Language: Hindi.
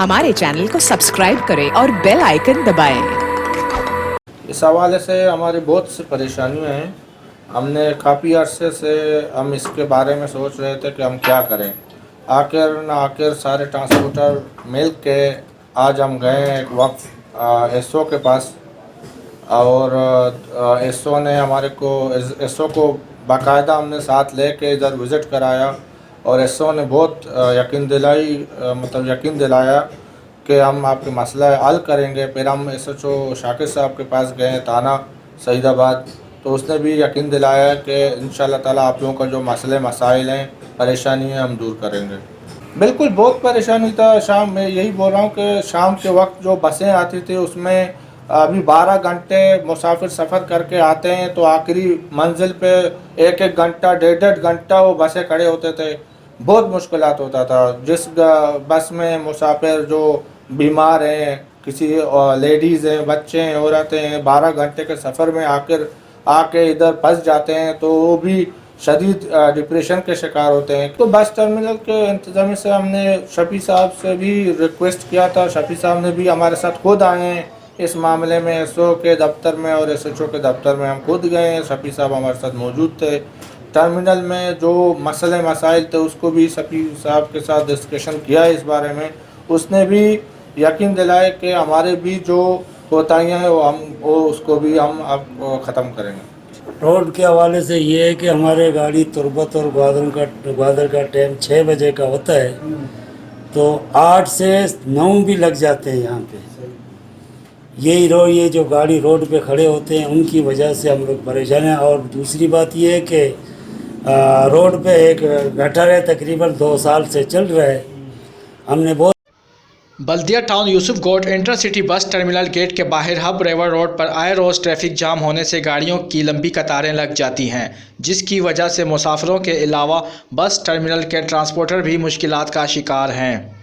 हमारे चैनल को सब्सक्राइब करें और बेल आइकन दबाएं। इस हवाले से हमारी बहुत सी परेशानियां हैं। हमने काफ़ी अरसे से हम इसके बारे में सोच रहे थे कि हम क्या करें। आखिर न आखिर सारे ट्रांसपोर्टर मिल के आज हम गए एक वक्त एसओ के पास, और एसओ ने हमारे को एसओ को बाकायदा हमने साथ ले कर इधर विज़िट कराया, और एसओ ने बहुत यकीन दिलाया कि हम आपके मसला हल करेंगे। फिर हम एसएचओ शाकिर साहब के पास गए थाना सईदाबाद, तो उसने भी यकीन दिलाया कि इंशाल्लाह ताला आप लोगों का जो मसले मसाइल हैं, परेशानी हैं, हम दूर करेंगे। बिल्कुल बहुत परेशानी था। शाम में यही बोल रहा हूँ कि शाम के वक्त जो बसें आती थी उसमें अभी 12 घंटे मुसाफिर सफ़र करके आते हैं, तो आखिरी मंजिल पे एक एक घंटा डेढ़ घंटा वो बसें खड़े होते थे। बहुत मुश्किलात होता था। जिस बस में मुसाफिर जो बीमार हैं, किसी लेडीज़ हैं, बच्चे हैं, औरतें हैं, 12 घंटे के सफ़र में आके इधर फंस जाते हैं, तो वो भी शदीद डिप्रेशन के शिकार होते हैं। तो बस टर्मिनल के इंतज़ाम से हमने शफी साहब से भी रिक्वेस्ट किया था। शफी साहब ने भी हमारे साथ खुद आए हैं इस मामले में। एसओ के दफ्तर में और एसएचओ के दफ्तर में हम खुद गए हैं। शफी साहब हमारे साथ मौजूद थे। टर्मिनल में जो मसले मसाइल थे उसको भी शफी साहब के साथ डिस्कशन किया इस बारे में। उसने भी यकीन दिलाया कि हमारे भी जो कोताहियाँ हैं वो उसको भी हम अब ख़त्म करेंगे। रोड के हवाले से ये है कि हमारे गाड़ी तुरबत और ग्वादर का टाइम 6 बजे का होता है, तो 8 से 9 भी लग जाते हैं यहाँ पे। ये जो गाड़ी रोड पे खड़े होते हैं उनकी वजह से हम लोग परेशान हैं। और दूसरी बात ये है कि रोड पे एक गटर है, तकरीबन 2 साल से चल रहा है। हमने बहुत बल्दिया टाउन यूसुफ गोट इंटरसिटी बस टर्मिनल गेट के बाहर हब रिवर रोड पर आए रोज़ ट्रैफिक जाम होने से गाड़ियों की लंबी कतारें लग जाती हैं, जिसकी वजह से मुसाफिरों के अलावा बस टर्मिनल के ट्रांसपोर्टर भी मुश्किलात का शिकार हैं।